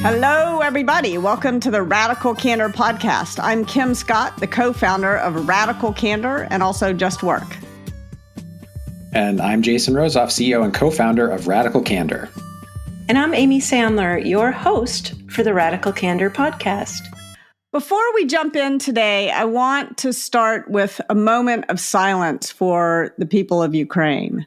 Hello, everybody. Welcome to the Radical Candor podcast. I'm Kim Scott, the co-founder of Radical Candor and also Just Work. And I'm Jason Rosoff, CEO and co-founder of Radical Candor. And I'm Amy Sandler, your host for the Radical Candor podcast. Before we jump in today, I want to start with a moment of silence for the people of Ukraine.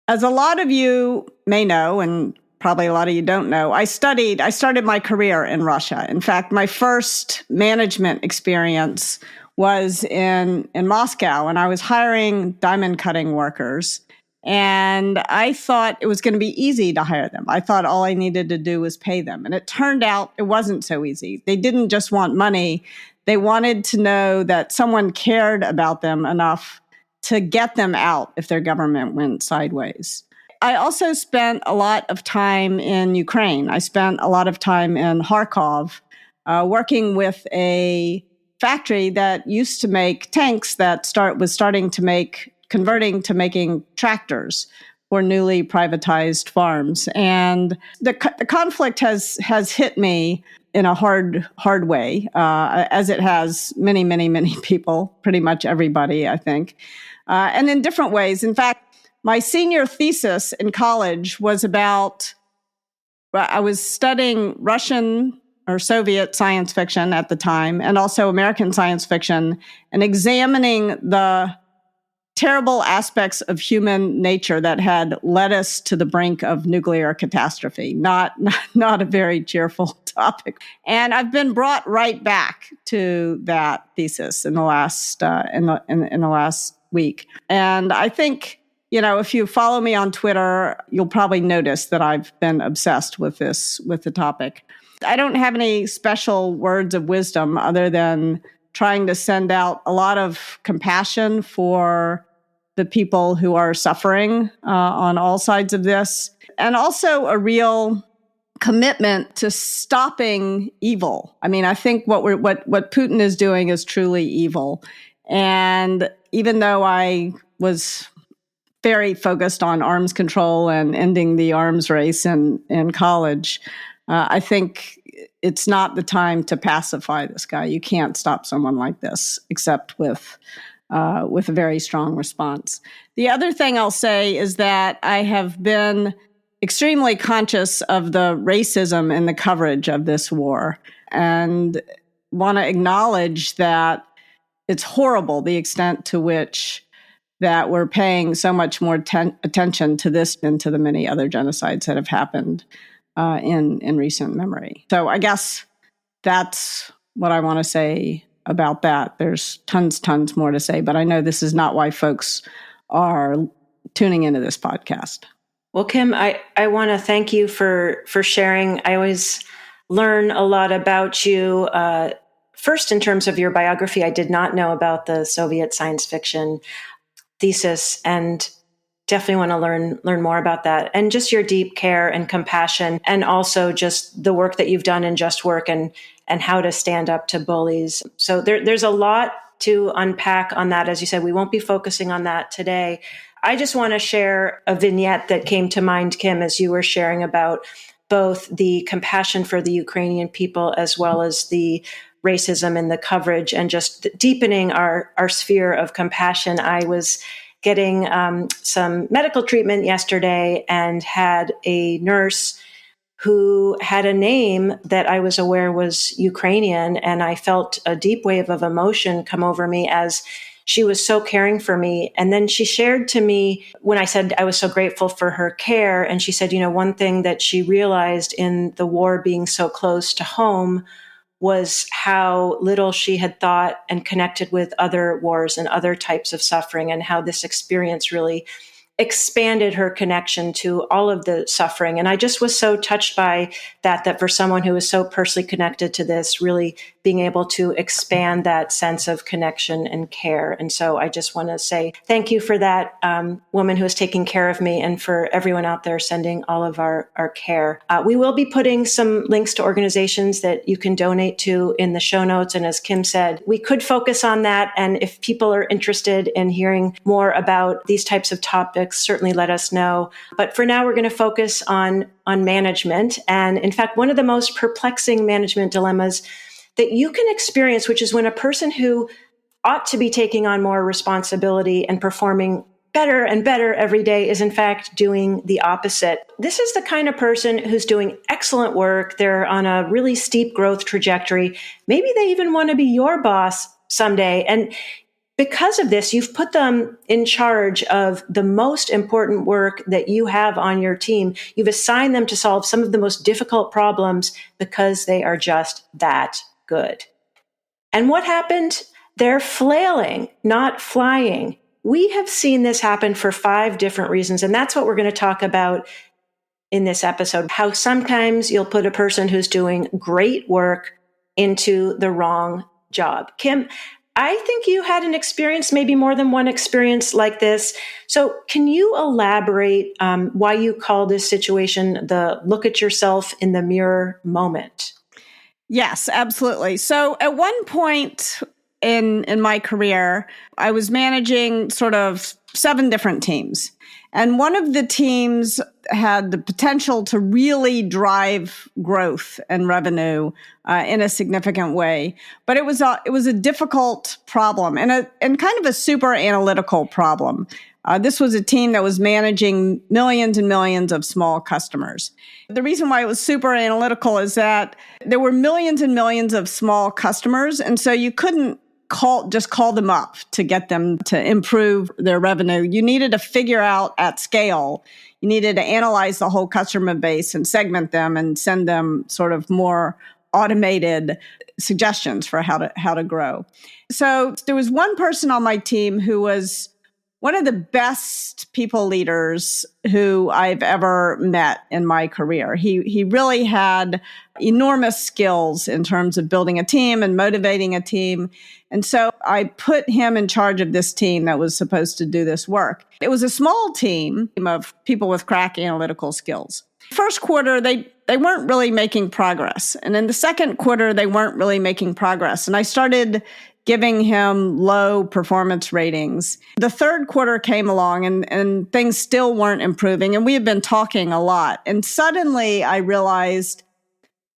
As a lot of you may know, and probably a lot of you don't know, I started my career in Russia. In fact, my first management experience was in Moscow, and I was hiring diamond cutting workers. And I thought it was going to be easy to hire them. I thought all I needed to do was pay them. And it turned out it wasn't so easy. They didn't just want money. They wanted to know that someone cared about them enough to get them out if their government went sideways. I also spent a lot of time in Ukraine. I spent a lot of time in Kharkov, working with a factory that used to make tanks that was converting to making tractors for newly privatized farms. And the conflict has hit me in a hard way, as it has many, many, many people, pretty much everybody, I think, and in different ways. In fact, my senior thesis in college was I was studying Russian or Soviet science fiction at the time, and also American science fiction, and examining the terrible aspects of human nature that had led us to the brink of nuclear catastrophe. Not a very cheerful topic. And I've been brought right back to that thesis in the last in the last week. And I think, if you follow me on Twitter, you'll probably notice that I've been obsessed with the topic. I don't have any special words of wisdom other than trying to send out a lot of compassion for the people who are suffering on all sides of this, and also a real commitment to stopping evil. I mean, I think what Putin is doing is truly evil. And even though I was very focused on arms control and ending the arms race in college, I think it's not the time to pacify this guy. You can't stop someone like this except with a very strong response. The other thing I'll say is that I have been extremely conscious of the racism in the coverage of this war, and want to acknowledge that it's horrible the extent to which that we're paying so much more attention to this than to the many other genocides that have happened in recent memory. So I guess that's what I want to say about that. There's tons more to say, but I know this is not why folks are tuning into this podcast. Well, Kim, I want to thank you for sharing. I always learn a lot about you. First, in terms of your biography, I did not know about the Soviet science fiction thesis, and definitely want to learn more about that, and just your deep care and compassion, and also just the work that you've done in Just Work and how to stand up to bullies. So there's a lot to unpack on that. As you said, we won't be focusing on that today. I just want to share a vignette that came to mind, Kim, as you were sharing about both the compassion for the Ukrainian people as well as the racism in the coverage, and just deepening our sphere of compassion. I was getting some medical treatment yesterday and had a nurse who had a name that I was aware was Ukrainian, and I felt a deep wave of emotion come over me as she was so caring for me. And then she shared to me, when I said I was so grateful for her care, and she said, one thing that she realized in the war being so close to home was how little she had thought and connected with other wars and other types of suffering, and how this experience really expanded her connection to all of the suffering. And I just was so touched by that for someone who is so personally connected to this, really being able to expand that sense of connection and care. And so I just want to say thank you for that woman who is taking care of me, and for everyone out there sending all of our care. We will be putting some links to organizations that you can donate to in the show notes. And as Kim said, we could focus on that. And if people are interested in hearing more about these types of topics, topics, certainly let us know. But for now, we're going to focus on management. And in fact, one of the most perplexing management dilemmas that you can experience, which is when a person who ought to be taking on more responsibility and performing better and better every day is in fact doing the opposite. This is the kind of person who's doing excellent work. They're on a really steep growth trajectory. Maybe they even want to be your boss someday. And because of this, you've put them in charge of the most important work that you have on your team. You've assigned them to solve some of the most difficult problems because they are just that good. And what happened? They're flailing, not flying. We have seen this happen for 5 different reasons, and that's what we're going to talk about in this episode. How sometimes you'll put a person who's doing great work into the wrong job. Kim, I think you had an experience, maybe more than one experience like this. So can you elaborate why you call this situation the look at yourself in the mirror moment? Yes, absolutely. So at one point in my career, I was managing sort of 7 different teams. And one of the teams had the potential to really drive growth and revenue in a significant way. But it was a difficult problem and kind of a super analytical problem. This was a team that was managing millions and millions of small customers. The reason why it was super analytical is that there were millions and millions of small customers, and so you couldn't just call them up to get them to improve their revenue. You needed to figure out at scale. You needed to analyze the whole customer base and segment them and send them sort of more automated suggestions for how to grow. So there was one person on my team who was one of the best people leaders who I've ever met in my career. He really had enormous skills in terms of building a team and motivating a team. And so I put him in charge of this team that was supposed to do this work. It was a small team of people with crack analytical skills. First quarter, they weren't really making progress. And in the second quarter, they weren't really making progress. And I started giving him low performance ratings. The third quarter came along and things still weren't improving. And we had been talking a lot. And suddenly I realized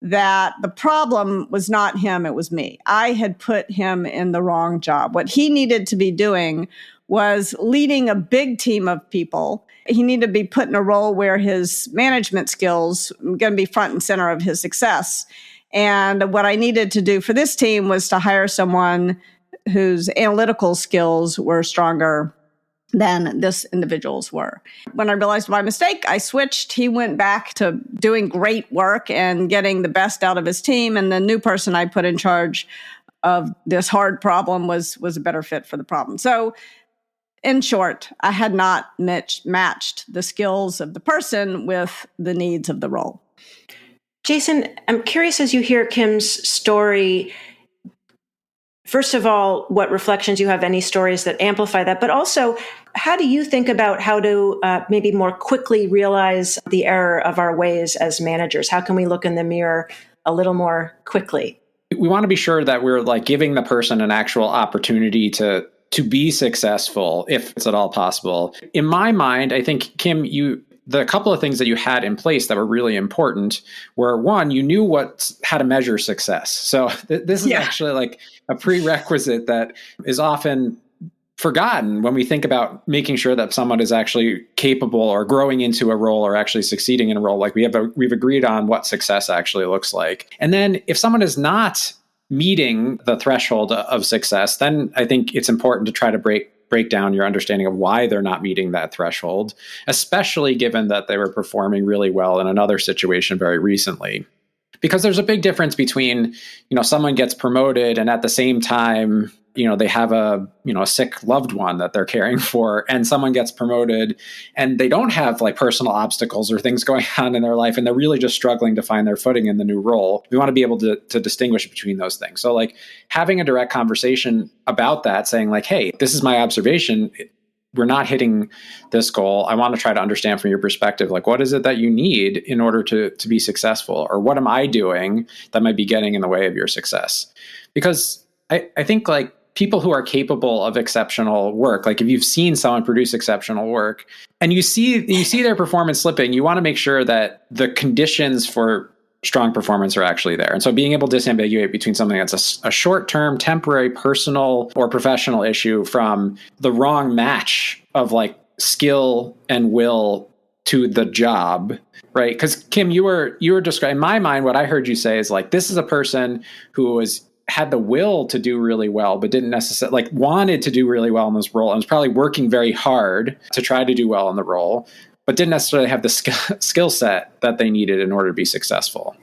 that the problem was not him, it was me. I had put him in the wrong job. What he needed to be doing was leading a big team of people. He needed to be put in a role where his management skills were going to be front and center of his success. And what I needed to do for this team was to hire someone whose analytical skills were stronger than this individual's were. When I realized my mistake, I switched. He went back to doing great work and getting the best out of his team. And the new person I put in charge of this hard problem was a better fit for the problem. So in short, I had not matched the skills of the person with the needs of the role. Jason, I'm curious as you hear Kim's story, first of all, what reflections you have, any stories that amplify that, but also how do you think about how to maybe more quickly realize the error of our ways as managers? How can we look in the mirror a little more quickly? We want to be sure that we're like giving the person an actual opportunity to be successful, if it's at all possible. In my mind, I think, Kim, the couple of things that you had in place that were really important were, one, you knew how to measure success. So this is actually like a prerequisite that is often forgotten when we think about making sure that someone is actually capable or growing into a role or actually succeeding in a role. Like we've agreed on what success actually looks like. And then if someone is not meeting the threshold of success, then I think it's important to try to break down your understanding of why they're not meeting that threshold, especially given that they were performing really well in another situation very recently. Because there's a big difference between, someone gets promoted and at the same time, they have a sick loved one that they're caring for, and someone gets promoted and they don't have like personal obstacles or things going on in their life, and they're really just struggling to find their footing in the new role. We want to be able to distinguish between those things. So like having a direct conversation about that, saying like, hey, this is my observation. We're not hitting this goal. I want to try to understand from your perspective, like, what is it that you need in order to be successful? Or what am I doing that might be getting in the way of your success? Because I think like people who are capable of exceptional work, like if you've seen someone produce exceptional work, and you see their performance slipping, you want to make sure that the conditions for strong performance are actually there. And so being able to disambiguate between something that's a short-term, temporary, personal or professional issue from the wrong match of like skill and will to the job, right? Because Kim, you were describing, in my mind, what I heard you say is like, this is a person who had the will to do really well, but didn't necessarily wanted to do really well in this role and was probably working very hard to try to do well in the role, but didn't necessarily have the skill set that they needed in order to be successful.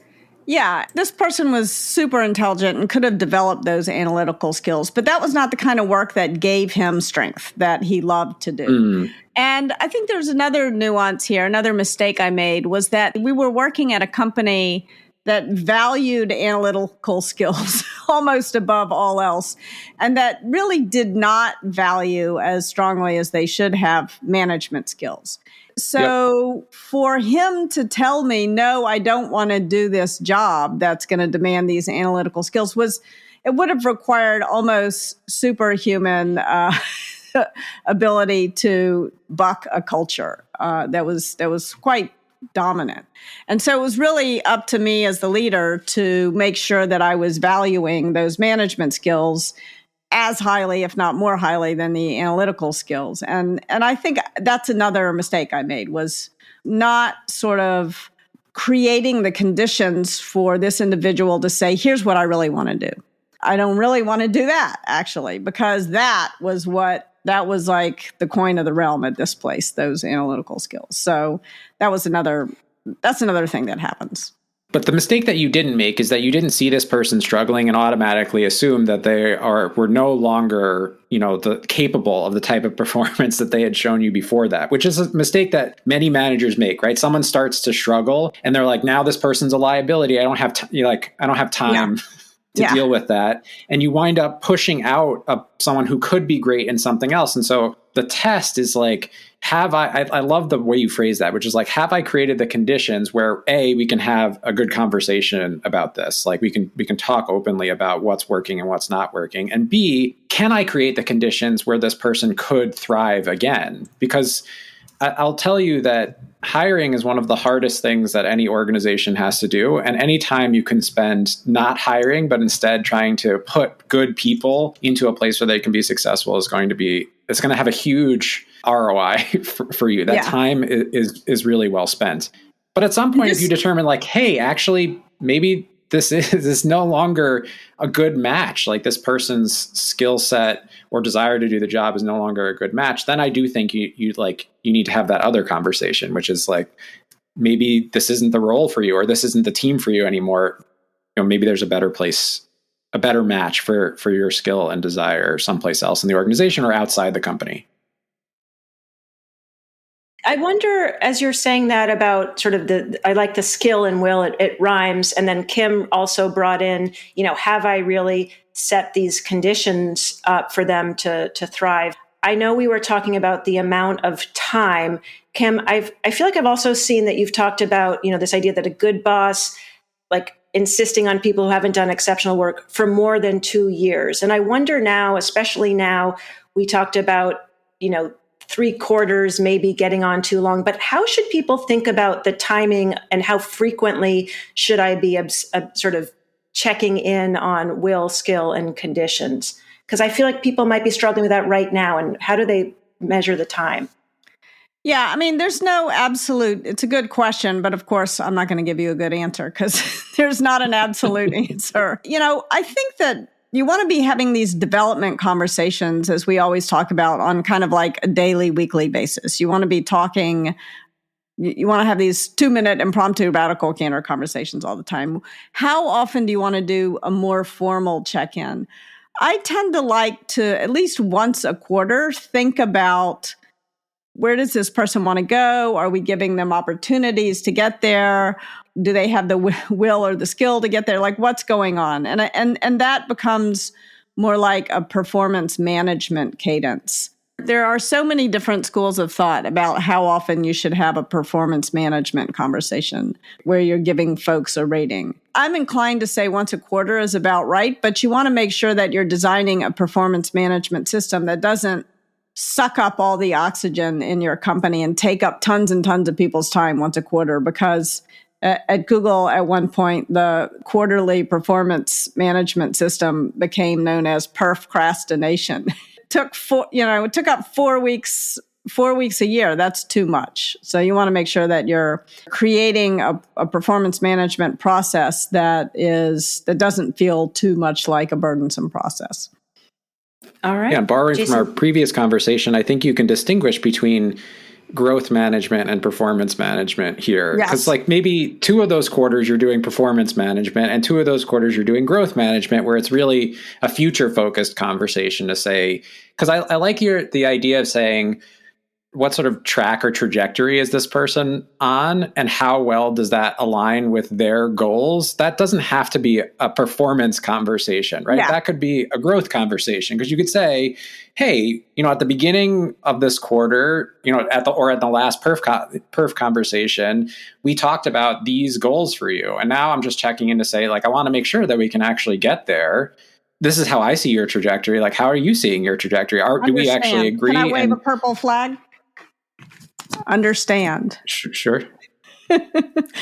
Yeah, this person was super intelligent and could have developed those analytical skills, but that was not the kind of work that gave him strength that he loved to do. And I think there's another nuance here. Another mistake I made was that we were working at a company that valued analytical skills almost above all else, and that really did not value as strongly as they should have management skills. So for him to tell me, no, I don't want to do this job that's going to demand these analytical skills it would have required almost superhuman ability to buck a culture that was quite dominant. And so it was really up to me as the leader to make sure that I was valuing those management skills as highly, if not more highly, than the analytical skills. And I think that's another mistake I made, was not sort of creating the conditions for this individual to say, here's what I really want to do. I don't really want to do that, actually, because that was like the coin of the realm at this place, those analytical skills. So that's another thing that happens. But the mistake that you didn't make is that you didn't see this person struggling and automatically assume that they were no longer, capable of the type of performance that they had shown you before that, which is a mistake that many managers make, right? Someone starts to struggle and they're like, now this person's a liability. I don't have time to deal with that. And you wind up pushing out someone who could be great in something else. And so the test is like, I love the way you phrase that, which is like, have I created the conditions where we can have a good conversation about this? Like we can talk openly about what's working and what's not working. And B, can I create the conditions where this person could thrive again? Because I'll tell you that hiring is one of the hardest things that any organization has to do. And anytime you can spend not hiring, but instead trying to put good people into a place where they can be successful it's going to have a huge ROI for you. That time is really well spent. But at some point, if you determine like, hey, actually, maybe this is no longer a good match, like this person's skill set or desire to do the job is no longer a good match, then I do think you need to have that other conversation, which is like, maybe this isn't the role for you, or this isn't the team for you anymore. Maybe there's a better place, a better match for your skill and desire someplace else in the organization or outside the company. I wonder, as you're saying that about sort of I like the skill and will, it rhymes. And then Kim also brought in, have I really set these conditions up for them to thrive? I know we were talking about the amount of time. Kim, I feel like I've also seen that you've talked about, this idea that a good boss, like insisting on people who haven't done exceptional work for more than 2 years. And I wonder now, especially now, we talked about, 3/4 maybe getting on too long, but how should people think about the timing and how frequently should I be sort of checking in on will, skill, and conditions? Because I feel like people might be struggling with that right now. And how do they measure the time? Yeah, I mean, there's no absolute, it's a good question, but of course, I'm not going to give you a good answer because there's not an absolute answer. I think that you want to be having these development conversations, as we always talk about, on kind of like a daily, weekly basis. You want to be talking, you want to have these 2-minute impromptu radical candor conversations all the time. How often do you want to do a more formal check-in? I tend to like to, at least once a quarter, think about, where does this person want to go? Are we giving them opportunities to get there? Do they have the will or the skill to get there? Like, what's going on? And that becomes more like a performance management cadence. There are so many different schools of thought about how often you should have a performance management conversation where you're giving folks a rating. I'm inclined to say once a quarter is about right, but you want to make sure that you're designing a performance management system that doesn't suck up all the oxygen in your company and take up tons and tons of people's time once a quarter, because at Google, at one point, the quarterly performance management system became known as perfcrastination. It took up 4 weeks. 4 weeks a year, that's too much. So you want to make sure that you're creating a performance management process that doesn't feel too much like a burdensome process. All right. Yeah, borrowing Jason? from our previous conversation, I think you can distinguish between growth management and performance management here. Because maybe 2 of those quarters you're doing performance management and 2 of those quarters you're doing growth management, where it's really a future focused conversation to say, because I like the idea of saying, what sort of track or trajectory is this person on, and how well does that align with their goals? That doesn't have to be a performance conversation, right? Yeah. That could be a growth conversation, because you could say, hey, at the beginning of this quarter, at the last perf conversation, we talked about these goals for you. And now I'm just checking in to say, I want to make sure that we can actually get there. This is how I see your trajectory. How are you seeing your trajectory? Do we actually agree? Can I wave a purple flag? Understand. Sure.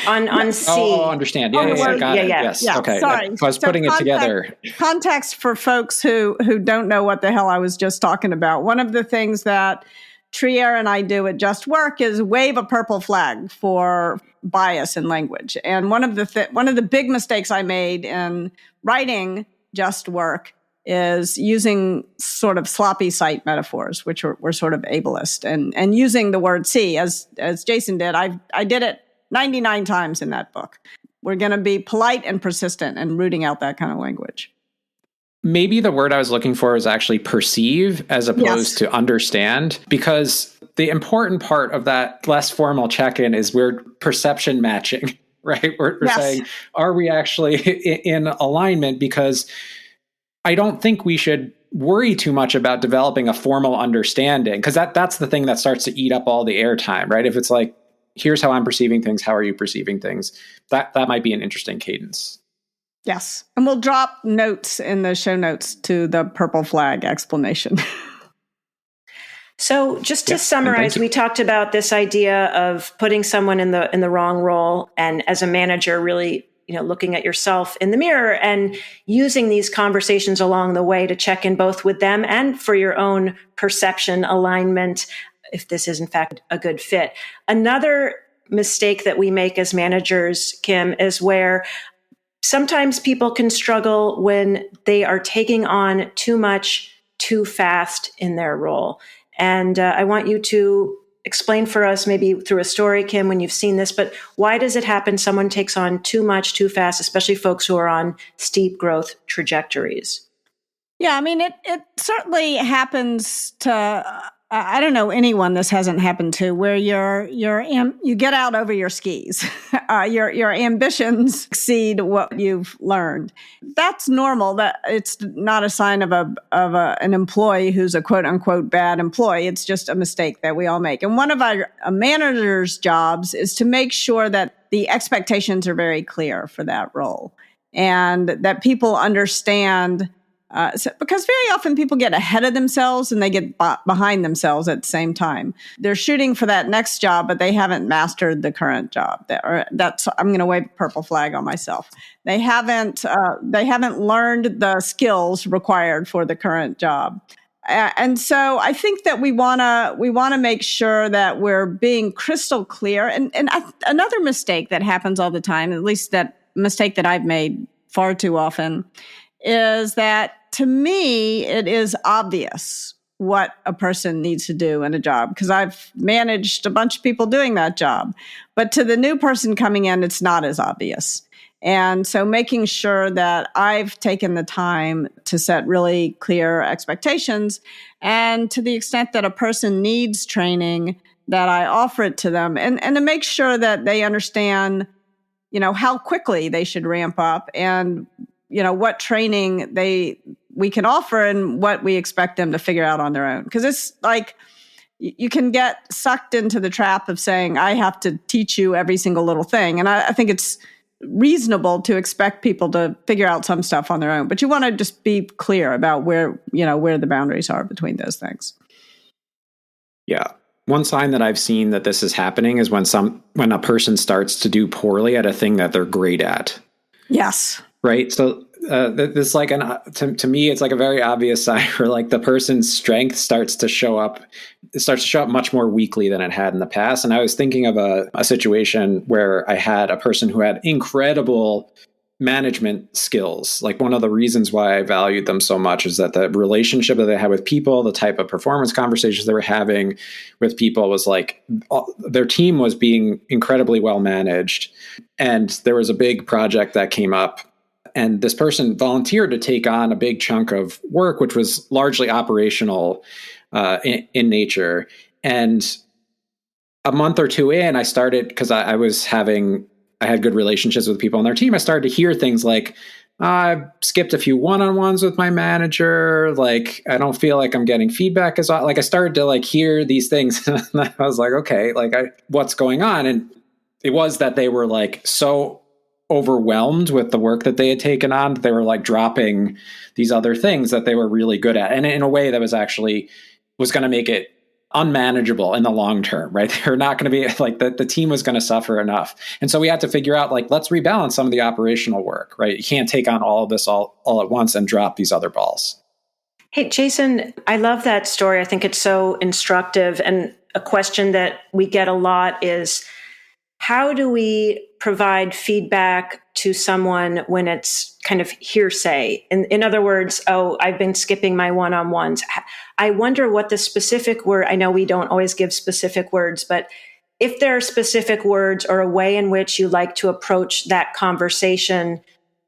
on C. Oh, understand. Yeah, got it. Yes. Yeah, okay. Sorry. I was putting it together. Context for folks who don't know what the hell I was just talking about. One of the things that Trier and I do at Just Work is wave a purple flag for bias in language. And one of the big mistakes I made in writing Just Work is using sort of sloppy site metaphors, which were sort of ableist, and using the word C, as Jason did. I did it 99 times in that book. We're going to be polite and persistent and rooting out that kind of language. Maybe the word I was looking for is actually perceive as opposed to understand, because the important part of that less formal check-in is we're perception matching, right? We're saying, are we actually in alignment? Because I don't think we should worry too much about developing a formal understanding, because that's the thing that starts to eat up all the airtime, right? If it's here's how I'm perceiving things, how are you perceiving things? That might be an interesting cadence. Yes. And we'll drop notes in the show notes to the purple flag explanation. So just to summarize, we talked about this idea of putting someone in the wrong role, and as a manager, really looking at yourself in the mirror and using these conversations along the way to check in both with them and for your own perception alignment, if this is in fact a good fit. Another mistake that we make as managers, Kim, is where sometimes people can struggle when they are taking on too much too fast in their role. And I want you to explain for us, maybe through a story, Kim, when you've seen this, but why does it happen someone takes on too much too fast, especially folks who are on steep growth trajectories? Yeah, I mean, it certainly happens to, I don't know anyone this hasn't happened to, where you get out over your skis. Your ambitions exceed what you've learned. That's normal. That it's not a sign of an employee who's a quote unquote bad employee. It's just a mistake that we all make. And one of a manager's jobs is to make sure that the expectations are very clear for that role, and that people understand. Because very often people get ahead of themselves and they get behind themselves at the same time. They're shooting for that next job, but they haven't mastered the current job. I'm going to wave a purple flag on myself. They haven't learned the skills required for the current job. And so I think that we want to make sure that we're being crystal clear. And another mistake that happens all the time, at least that mistake that I've made far too often, is that to me, it is obvious what a person needs to do in a job, because I've managed a bunch of people doing that job. But to the new person coming in, it's not as obvious. And so making sure that I've taken the time to set really clear expectations, and to the extent that a person needs training, that I offer it to them, and to make sure that they understand, how quickly they should ramp up, and what training we can offer and what we expect them to figure out on their own. Because it's you can get sucked into the trap of saying, I have to teach you every single little thing. And I think it's reasonable to expect people to figure out some stuff on their own. But you want to just be clear about where the boundaries are between those things. Yeah. One sign that I've seen that this is happening is when a person starts to do poorly at a thing that they're great at. Yes. Right. So this like to me, it's like a very obvious sign where like the person's strength starts to show up. It starts to show up much more weakly than it had in the past. And I was thinking of a situation where I had a person who had incredible management skills. Like one of the reasons why I valued them so much is that the relationship that they had with people, the type of performance conversations they were having with people was like their team was being incredibly well managed. And there was a big project that came up. And this person volunteered to take on a big chunk of work, which was largely operational in nature. And a month or two in, I started, because I had good relationships with people on their team. I started to hear things like, I skipped a few one-on-ones with my manager. Like, I don't feel like I'm getting feedback as well. Like, I started to like hear these things. And I was like, okay, like what's going on? And it was that they were like so overwhelmed with the work that they had taken on. They were like dropping these other things that they were really good at. And in a way that was going to make it unmanageable in the long term, right? They're not going to be like the team was going to suffer enough. And so we had to figure out like, let's rebalance some of the operational work, right? You can't take on all of this all at once and drop these other balls. Hey, Jason, I love that story. I think it's so instructive. And a question that we get a lot is, how do we provide feedback to someone when it's kind of hearsay? In other words, oh, I've been skipping my one-on-ones. I wonder what the specific word, I know we don't always give specific words, but if there are specific words or a way in which you like to approach that conversation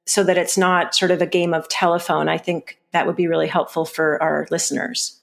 so that it's not sort of a game of telephone, I think that would be really helpful for our listeners.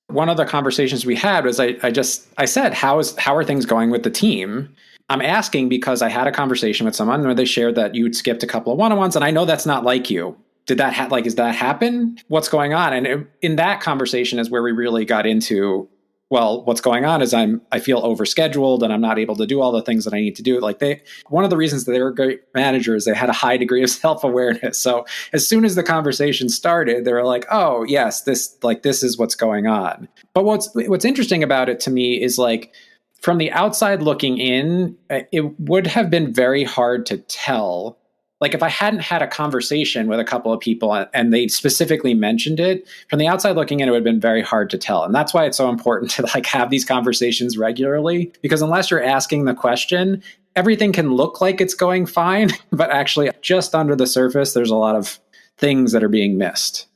One of the conversations we had was I said, how are things going with the team? I'm asking because I had a conversation with someone where they shared that you'd skipped a couple of one-on-ones, and I know that's not like you. Did that does that happen? What's going on? And in that conversation is where we really got into, well, what's going on is I feel overscheduled and I'm not able to do all the things that I need to do. Like one of the reasons that they were great managers, they had a high degree of self-awareness. So as soon as the conversation started, they were like, oh yes, this is what's going on. But what's interesting about it to me is like, from the outside looking in, it would have been very hard to tell. Like if I hadn't had a conversation with a couple of people and they specifically mentioned it, from the outside looking in, it would have been very hard to tell. And that's why it's so important to like have these conversations regularly, because unless you're asking the question, everything can look like it's going fine, but actually just under the surface, there's a lot of things that are being missed.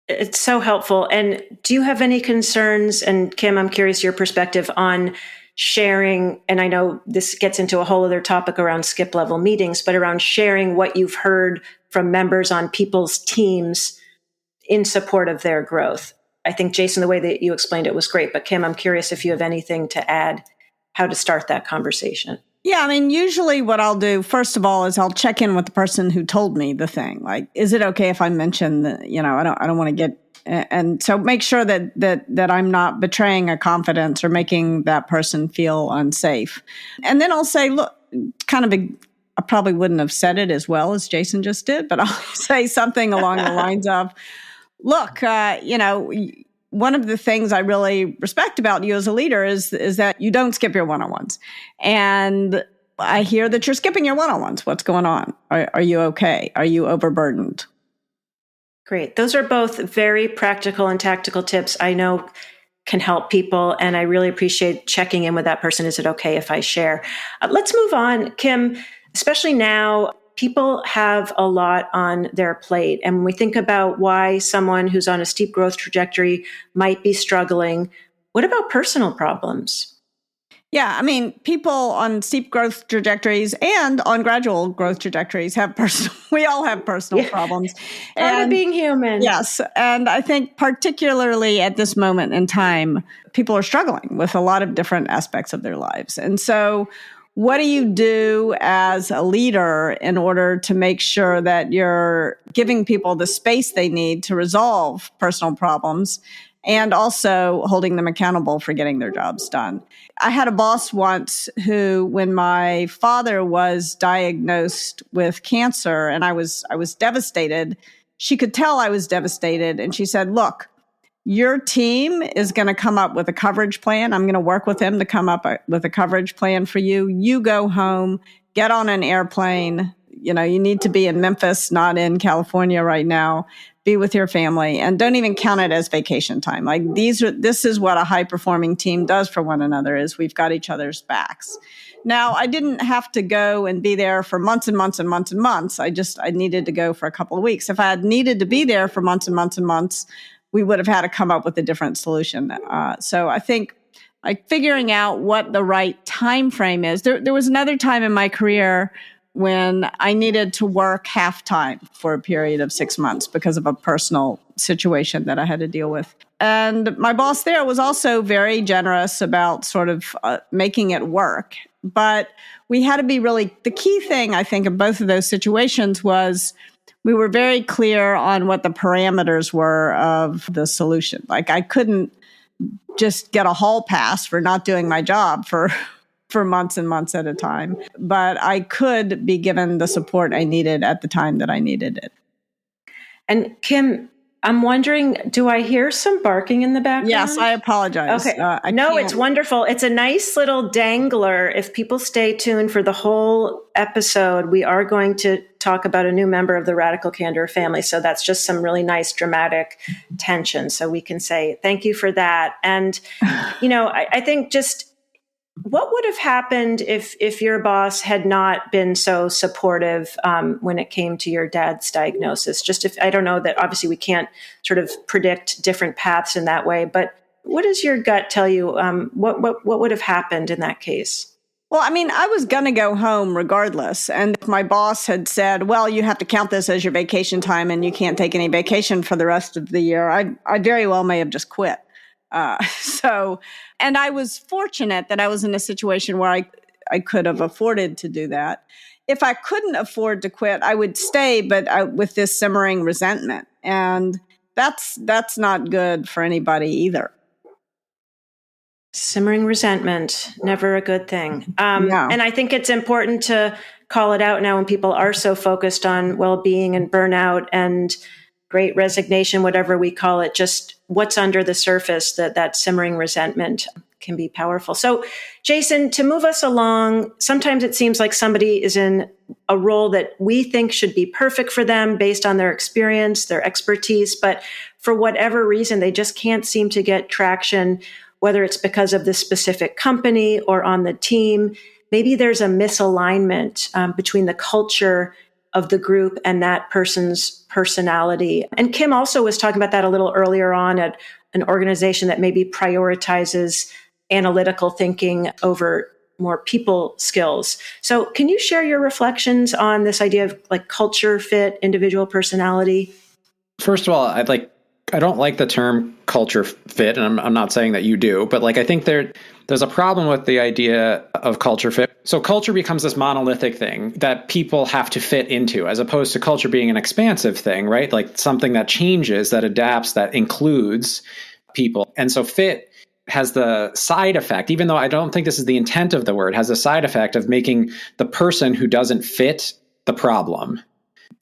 It's so helpful. And do you have any concerns? And Kim, I'm curious your perspective on sharing. And I know this gets into a whole other topic around skip level meetings, but around sharing what you've heard from members on people's teams in support of their growth. I think, Jason, the way that you explained it was great. But Kim, I'm curious if you have anything to add, how to start that conversation. Yeah, I mean, usually what I'll do, first of all, is I'll check in with the person who told me the thing. Like, is it okay if I mention that, I don't want to get, and so make sure that I'm not betraying a confidence or making that person feel unsafe. And then I'll say, look, I probably wouldn't have said it as well as Jason just did, but I'll say something along the lines of, look, one of the things I really respect about you as a leader is that you don't skip your one-on-ones. And I hear that you're skipping your one-on-ones. What's going on? Are you okay? Are you overburdened? Great. Those are both very practical and tactical tips I know can help people. And I really appreciate checking in with that person. Is it okay if I share? Let's move on. Kim, especially now, people have a lot on their plate. And when we think about why someone who's on a steep growth trajectory might be struggling, what about personal problems? Yeah, I mean, people on steep growth trajectories and on gradual growth trajectories we all have personal problems. Part of being human. Yes. And I think particularly at this moment in time, people are struggling with a lot of different aspects of their lives. And so what do you do as a leader in order to make sure that you're giving people the space they need to resolve personal problems and also holding them accountable for getting their jobs done? I had a boss once who, when my father was diagnosed with cancer and I was devastated, she could tell I was devastated. And she said, look, Your team is going to come up with a coverage plan. I'm going to work with them to come up with a coverage plan for you. You go home, get on an airplane. You need to be in Memphis, not in California right now. Be with your family, and don't even count it as vacation time. Like this is what a high performing team does for one another, is we've got each other's backs. Now, I didn't have to go and be there for months and months and months and months. I needed to go for a couple of weeks. If I had needed to be there for months and months and months, we would have had to come up with a different solution. So I think figuring out what the right time frame is. There was another time in my career when I needed to work half time for a period of 6 months because of a personal situation that I had to deal with. And my boss there was also very generous about sort of making it work. But we had to be the key thing, I think, in both of those situations was we were very clear on what the parameters were of the solution. Like I couldn't just get a hall pass for not doing my job for months and months at a time, but I could be given the support I needed at the time that I needed it. And Kim, I'm wondering, do I hear some barking in the background? Yes, I apologize. Okay. No, it's wonderful. It's a nice little dangler. If people stay tuned for the whole episode, we are going to talk about a new member of the Radical Candor family. So that's just some really nice dramatic tension. So we can say thank you for that. And, I think just what would have happened if your boss had not been so supportive when it came to your dad's diagnosis? I don't know that obviously we can't sort of predict different paths in that way, but what does your gut tell you? What would have happened in that case? Well, I mean, I was going to go home regardless. And if my boss had said, well, you have to count this as your vacation time and you can't take any vacation for the rest of the year, I very well may have just quit. And I was fortunate that I was in a situation where I could have afforded to do that. If I couldn't afford to quit, I would stay, but with this simmering resentment. And that's not good for anybody either. Simmering resentment, never a good thing. No. And I think it's important to call it out now when people are so focused on well-being and burnout and great resignation, whatever we call it, just what's under the surface, that simmering resentment can be powerful. So, Jason, to move us along, sometimes it seems like somebody is in a role that we think should be perfect for them based on their experience, their expertise, but for whatever reason, they just can't seem to get traction, whether it's because of the specific company or on the team. Maybe there's a misalignment between the culture of the group and that person's personality. And Kim also was talking about that a little earlier on at an organization that maybe prioritizes analytical thinking over more people skills. So can you share your reflections on this idea of like culture fit, individual personality? First of all, I don't like the term culture fit, and I'm not saying that you do, but I think there's a problem with the idea of culture fit. So culture becomes this monolithic thing that people have to fit into, as opposed to culture being an expansive thing, right? Like something that changes, that adapts, that includes people. And so fit has the side effect, even though I don't think this is the intent of the word, has the side effect of making the person who doesn't fit the problem.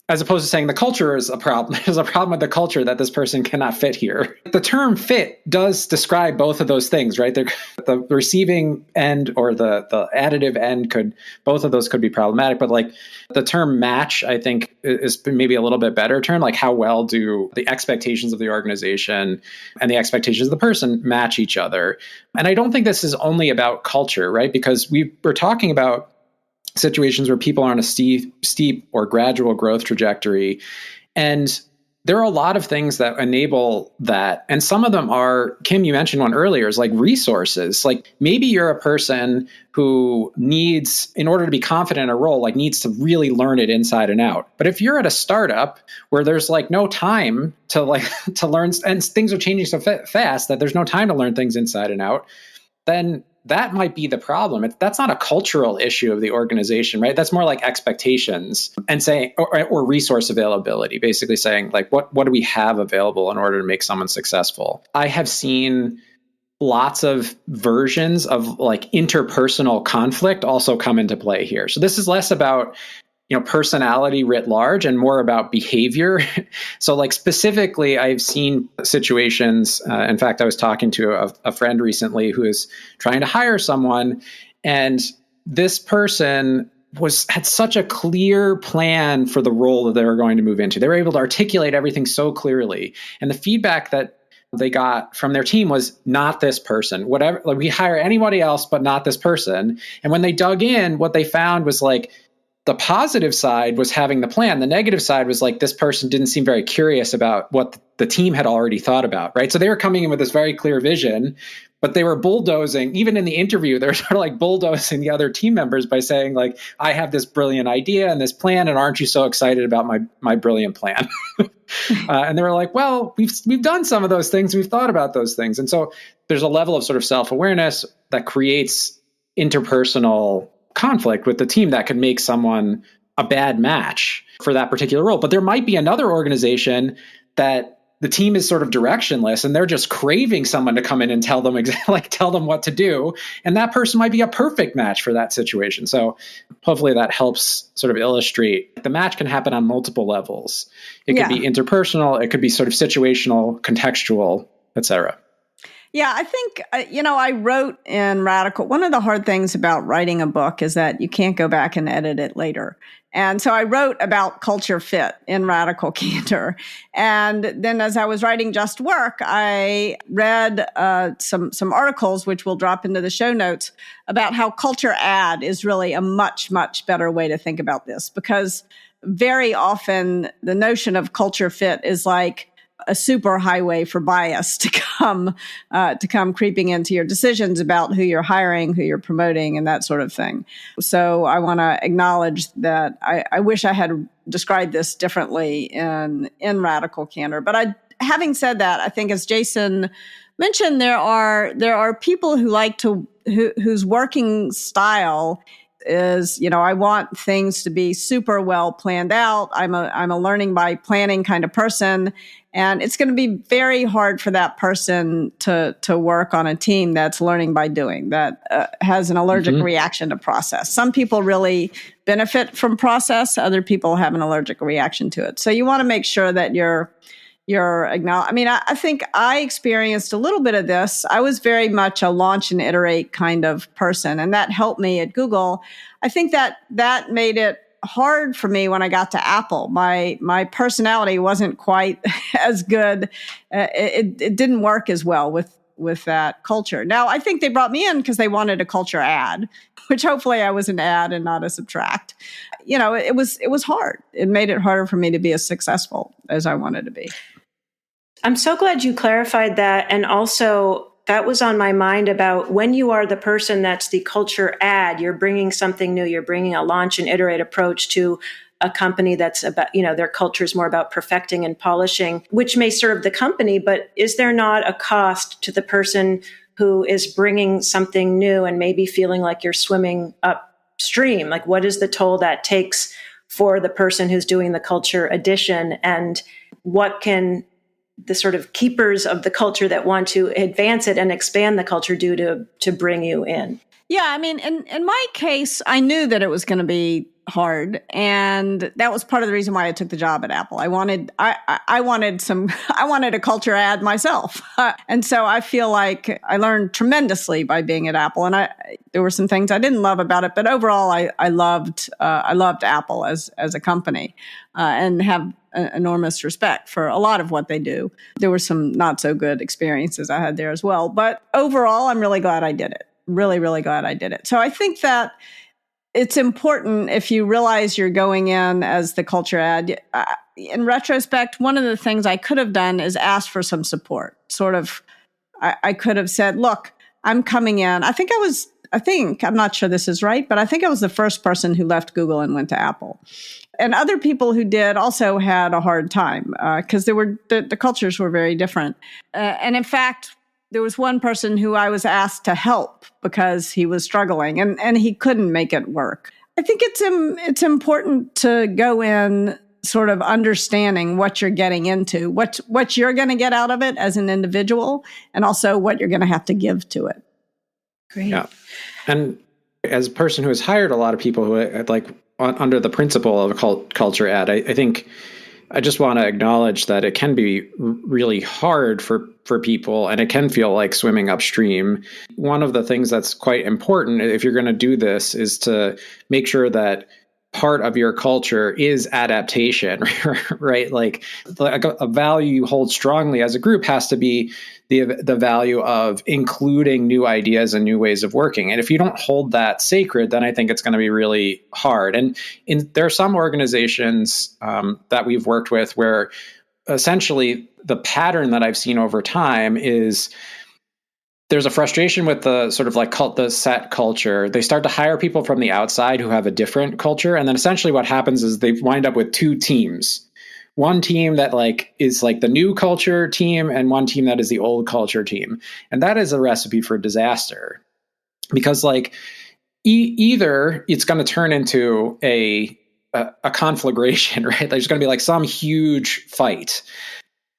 As opposed to saying the culture is a problem. There's a problem with the culture that this person cannot fit here. The term fit does describe both of those things, right? The receiving end or the additive end both of those could be problematic. But the term match, I think, is maybe a little bit better term. Like how well do the expectations of the organization and the expectations of the person match each other? And I don't think this is only about culture, right? Because we're talking about situations where people are on a steep or gradual growth trajectory. And there are a lot of things that enable that. And some of them are, Kim, you mentioned one earlier, is like resources. Like maybe you're a person who needs, in order to be confident in a role, needs to really learn it inside and out. But if you're at a startup where there's no time to to learn, and things are changing so fast that there's no time to learn things inside and out, then that might be the problem. That's not a cultural issue of the organization, right? That's more like expectations and saying, or resource availability, basically saying what do we have available in order to make someone successful? I have seen lots of versions of interpersonal conflict also come into play here. So this is less about personality writ large and more about behavior. So like specifically, I've seen situations, in fact, I was talking to a friend recently who is trying to hire someone, and this person had such a clear plan for the role that they were going to move into. They were able to articulate everything so clearly. And the feedback that they got from their team was not this person, whatever, like we hire anybody else, but not this person. And when they dug in, what they found was like, the positive side was having the plan. The negative side was like, this person didn't seem very curious about what the team had already thought about, right? So they were coming in with this very clear vision, but they were bulldozing, even in the interview, they were sort of like bulldozing the other team members by saying like, I have this brilliant idea and this plan, and aren't you so excited about my brilliant plan? And they were like, well, we've done some of those things. We've thought about those things. And so there's a level of sort of self-awareness that creates interpersonal conflict with the team that could make someone a bad match for that particular role. But there might be another organization that the team is sort of directionless and they're just craving someone to come in and tell them tell them what to do. And that person might be a perfect match for that situation. So hopefully that helps sort of illustrate the match can happen on multiple levels. It could be interpersonal, it could be sort of situational, contextual, et cetera. Yeah, I think, I wrote in Radical. One of the hard things about writing a book is that you can't go back and edit it later. And so I wrote about culture fit in Radical Candor. And then as I was writing Just Work, I read some articles, which we'll drop into the show notes, about how culture add is really a much, much better way to think about this. Because very often the notion of culture fit is like a super highway for bias to come creeping into your decisions about who you're hiring, who you're promoting, and that sort of thing. So I want to acknowledge that I wish I had described this differently in Radical Candor. But having said that, I think as Jason mentioned, there are people who whose working style is, I want things to be super well planned out. I'm a learning by planning kind of person. And it's going to be very hard for that person to work on a team that's learning by doing, that has an allergic reaction to process. Some people really benefit from process. Other people have an allergic reaction to it. So you want to make sure that you're I think I experienced a little bit of this. I was very much a launch and iterate kind of person, and that helped me at Google. I think that made it hard for me when I got to Apple. My personality wasn't quite as good. It didn't work as well with that culture. Now, I think they brought me in because they wanted a culture add, which hopefully I was an add and not a subtract. It was hard. It made it harder for me to be as successful as I wanted to be. I'm so glad you clarified that. And also, that was on my mind about when you are the person that's the culture add, you're bringing something new, you're bringing a launch and iterate approach to a company that's about, their culture is more about perfecting and polishing, which may serve the company, but is there not a cost to the person who is bringing something new and maybe feeling like you're swimming upstream? Like, what is the toll that takes for the person who's doing the culture addition, and what can the sort of keepers of the culture that want to advance it and expand the culture do to bring you in? Yeah, I mean, in my case, I knew that it was going to be hard, and that was part of the reason why I took the job at Apple. I wanted a culture add myself, and so I feel like I learned tremendously by being at Apple. And there were some things I didn't love about it, but overall, I loved Apple as a company, and have enormous respect for a lot of what they do. There were some not so good experiences I had there as well, but overall, I'm really glad I did it. Really, really glad I did it. So I think that it's important if you realize you're going in as the culture add. In retrospect, one of the things I could have done is ask for some support. I could have said, look, I'm coming in. I'm not sure this is right, but I think I was the first person who left Google and went to Apple. And other people who did also had a hard time because the cultures were very different. And in fact, there was one person who I was asked to help because he was struggling and he couldn't make it work. I think it's important to go in sort of understanding what you're getting into, what you're going to get out of it as an individual, and also what you're going to have to give to it. Great. Yeah. And as a person who has hired a lot of people who under the principle of a culture ad, I think I just want to acknowledge that it can be really hard for people, and it can feel like swimming upstream. One of the things that's quite important if you're going to do this is to make sure that part of your culture is adaptation, right? Like a value you hold strongly as a group has to be the value of including new ideas and new ways of working. And if you don't hold that sacred, then I think it's going to be really hard. And there are some organizations that we've worked with where essentially the pattern that I've seen over time is there's a frustration with the sort of like the set culture. They start to hire people from the outside who have a different culture. And then essentially what happens is they wind up with two teams. One team that is like the new culture team and one team that is the old culture team. And that is a recipe for disaster because either it's going to turn into a conflagration, right? There's going to be like some huge fight.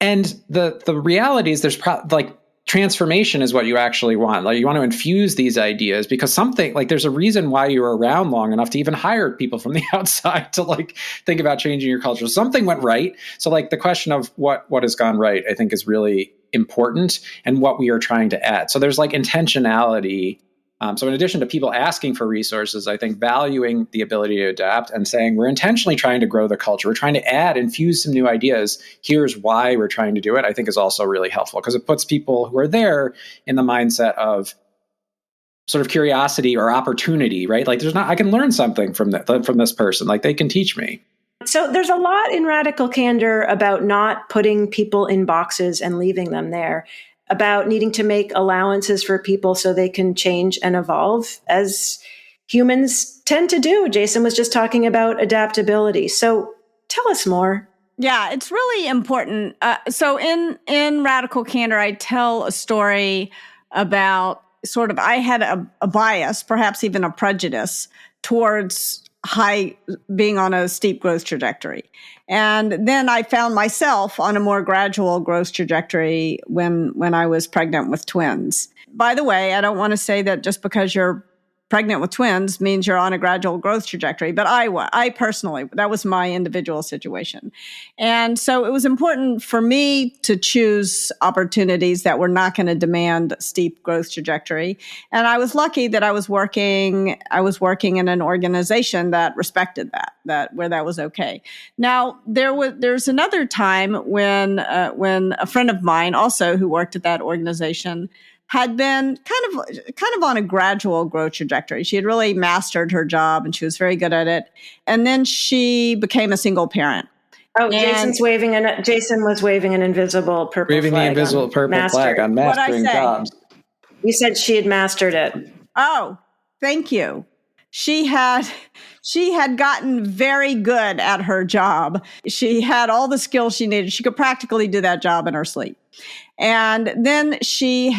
And the reality is there's transformation is what you actually want. Like you want to infuse these ideas because something there's a reason why you were around long enough to even hire people from the outside to think about changing your culture. Something went right. So the question of what has gone right, I think is really important and what we are trying to add. So there's intentionality. So in addition to people asking for resources, I think valuing the ability to adapt and saying we're intentionally trying to grow the culture. We're trying to infuse some new ideas. Here's why we're trying to do it. I think is also really helpful because it puts people who are there in the mindset of sort of curiosity or opportunity, right? I can learn something from this person. They can teach me. So there's a lot in Radical Candor about not putting people in boxes and leaving them there, about needing to make allowances for people so they can change and evolve as humans tend to do. Jason was just talking about adaptability. So tell us more. Yeah, it's really important. So in Radical Candor, I tell a story about I had a bias, perhaps even a prejudice towards being on a steep growth trajectory. And then I found myself on a more gradual growth trajectory when I was pregnant with twins. By the way, I don't want to say that just because you're pregnant with twins means you're on a gradual growth trajectory, but I personally, that was my individual situation. And so it was important for me to choose opportunities that were not going to demand a steep growth trajectory. And I was lucky that I was working in an organization that respected that where that was okay. Now, there's another time when a friend of mine also who worked at that organization had been kind of on a gradual growth trajectory. She had really mastered her job and she was very good at it. And then she became a single parent. Oh, Jason was waving an invisible purple waving flag. The invisible purple flag on mastering jobs. You said she had mastered it. Oh, thank you. She had gotten very good at her job. She had all the skills she needed. She could practically do that job in her sleep. And then she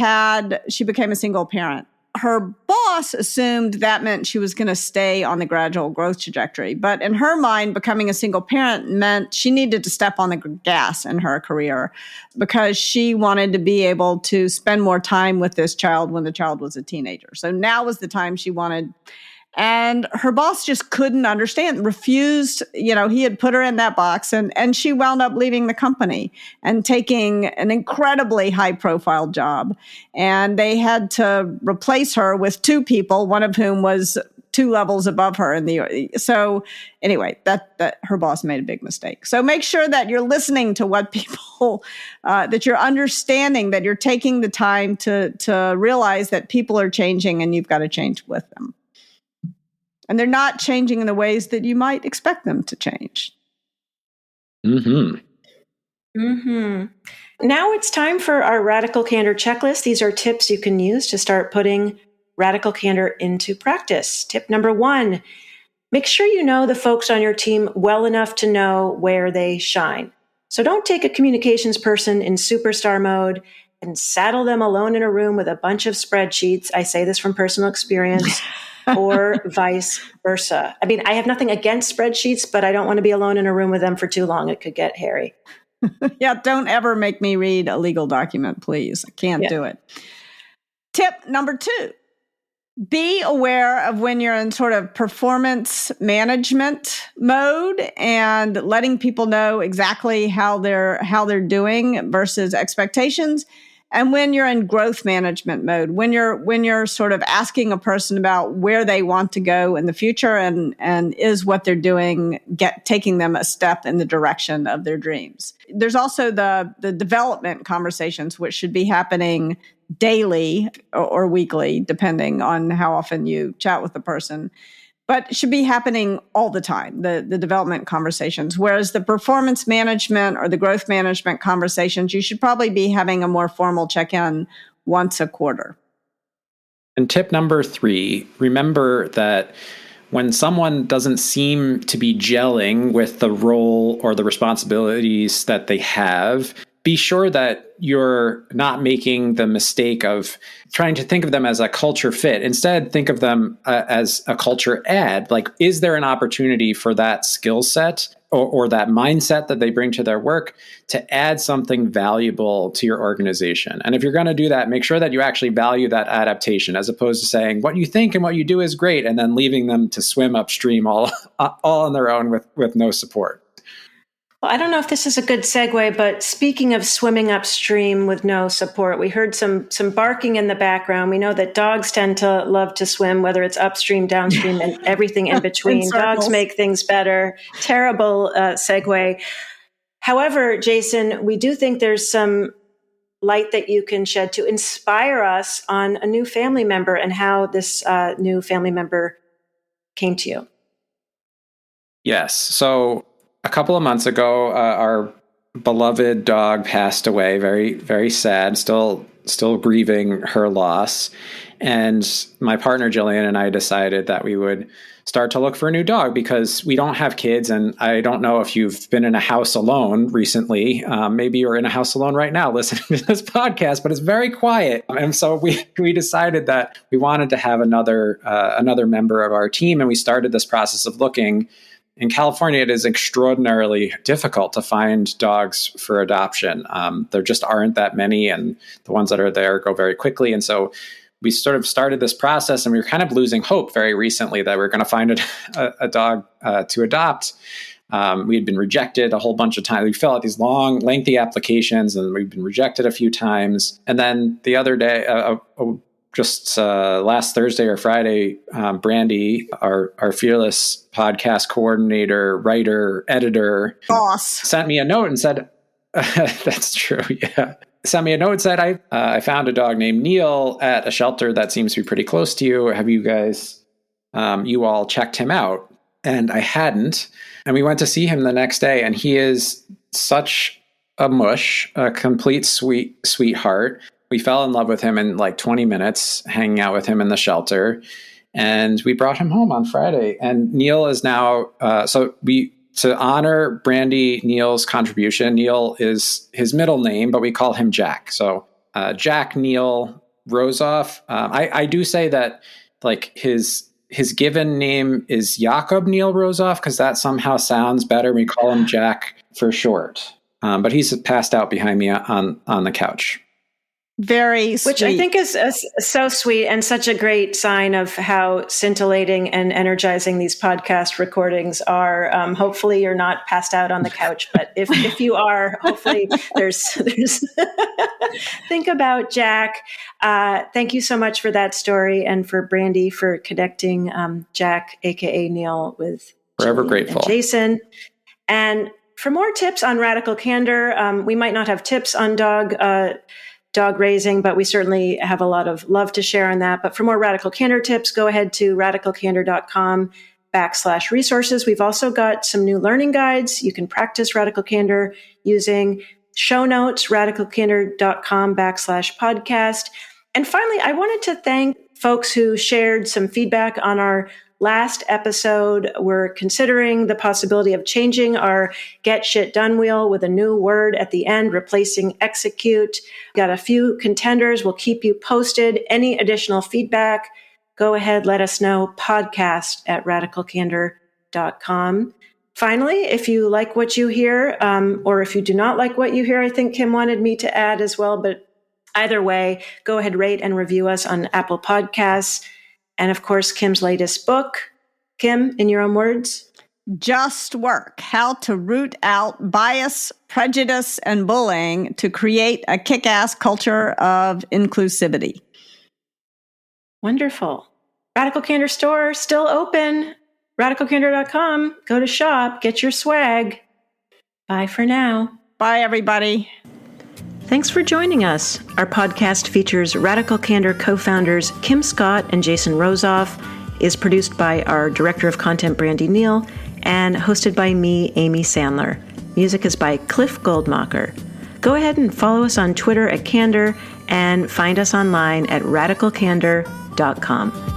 became a single parent. Her boss assumed that meant she was going to stay on the gradual growth trajectory. But in her mind, becoming a single parent meant she needed to step on the gas in her career because she wanted to be able to spend more time with this child when the child was a teenager. So now was the time she wanted. And her boss just couldn't understand, refused, he had put her in that box and she wound up leaving the company and taking an incredibly high profile job. And they had to replace her with two people, one of whom was 2 levels above her so anyway, that her boss made a big mistake. So make sure that you're listening to what people, that you're understanding, that you're taking the time to realize that people are changing and you've got to change with them. And they're not changing in the ways that you might expect them to change. Mm-hmm. Mm-hmm. Now it's time for our Radical Candor checklist. These are tips you can use to start putting Radical Candor into practice. Tip number 1, make sure you know the folks on your team well enough to know where they shine. So don't take a communications person in superstar mode and saddle them alone in a room with a bunch of spreadsheets. I say this from personal experience. Or vice versa. I mean, I have nothing against spreadsheets, but I don't want to be alone in a room with them for too long. It could get hairy. Yeah, don't ever make me read a legal document, please. I can't do it. Tip number 2, Be aware of when you're in sort of performance management mode and letting people know exactly how they're doing versus expectations. And when you're in growth management mode, when you're sort of asking a person about where they want to go in the future and is what they're doing taking them a step in the direction of their dreams. There's also the development conversations, which should be happening daily or weekly, depending on how often you chat with the person, but should be happening all the time, the development conversations. Whereas the performance management or the growth management conversations, you should probably be having a more formal check-in once a quarter. And tip number 3, remember that when someone doesn't seem to be gelling with the role or the responsibilities that they have, be sure that you're not making the mistake of trying to think of them as a culture fit. Instead, think of them as a culture add. Like, is there an opportunity for that skill set or that mindset that they bring to their work to add something valuable to your organization? And if you're going to do that, make sure that you actually value that adaptation, as opposed to saying what you think and what you do is great and then leaving them to swim upstream all on their own with no support. Well, I don't know if this is a good segue, but speaking of swimming upstream with no support, we heard some barking in the background. We know that dogs tend to love to swim, whether it's upstream, downstream, and everything in between. Dogs make things better. Terrible segue. However, Jason, we do think there's some light that you can shed to inspire us on a new family member and how this new family member came to you. Yes. So a couple of months ago, our beloved dog passed away. Very, very sad. Still grieving her loss. And my partner Jillian and I decided that we would start to look for a new dog because we don't have kids. And I don't know if you've been in a house alone recently. Maybe you're in a house alone right now listening to this podcast, but it's very quiet. And so we decided that we wanted to have another member of our team, and we started this process of looking. In California, it is extraordinarily difficult to find dogs for adoption. There just aren't that many, and the ones that are there go very quickly. And so we sort of started this process, and we were kind of losing hope very recently that we were going to find a dog to adopt. We had been rejected a whole bunch of times. We fill out these long, lengthy applications, and we've been rejected a few times. And then the other day, just last Thursday or Friday, Brandy, our fearless podcast coordinator, writer, editor, boss, sent me a note and said, that's true, yeah. Sent me a note and said, I found a dog named Neil at a shelter that seems to be pretty close to you. Have you guys, you all checked him out? And I hadn't. And we went to see him the next day, and he is such a mush, a complete sweetheart. We fell in love with him in like 20 minutes, hanging out with him in the shelter. And we brought him home on Friday. And Neil is now, to honor Brandy Neil's contribution, Neil is his middle name, but we call him Jack. So Jack Neil Rosoff. I do say that like his given name is Jakob Neil Rosoff because that somehow sounds better. We call him Jack for short. But he's passed out behind me on the couch. Very sweet. Which I think is so sweet and such a great sign of how scintillating and energizing these podcast recordings are. Hopefully you're not passed out on the couch, but if you are, hopefully there's think about Jack. Thank you so much for that story and for Brandy for connecting Jack, aka Neil, with Forever Jillian grateful. and Jason. And for more tips on radical candor, we might not have tips on dog raising, but we certainly have a lot of love to share on that. But for more radical candor tips, go ahead to radicalcandor.com/resources. We've also got some new learning guides. You can practice radical candor using show notes, radicalcandor.com/podcast. And finally, I wanted to thank folks who shared some feedback on our last episode. We're considering the possibility of changing our get shit done wheel with a new word at the end, replacing execute. Got a few contenders. We'll keep you posted. Any additional feedback, go ahead, let us know. podcast@radicalcandor.com. Finally, if you like what you hear, or if you do not like what you hear, I think Kim wanted me to add as well, but either way, go ahead, rate and review us on Apple Podcasts. And of course, Kim's latest book. Kim, in your own words? Just Work: How to Root Out Bias, Prejudice, and Bullying to Create a Kick-Ass Culture of Inclusivity. Wonderful. Radical Candor store still open. RadicalCandor.com. Go to shop. Get your swag. Bye for now. Bye, everybody. Thanks for joining us. Our podcast features Radical Candor co-founders Kim Scott and Jason Rosoff, is produced by our Director of Content, Brandy Neal, and hosted by me, Amy Sandler. Music is by Cliff Goldmacher. Go ahead and follow us on Twitter at Candor and find us online at radicalcandor.com.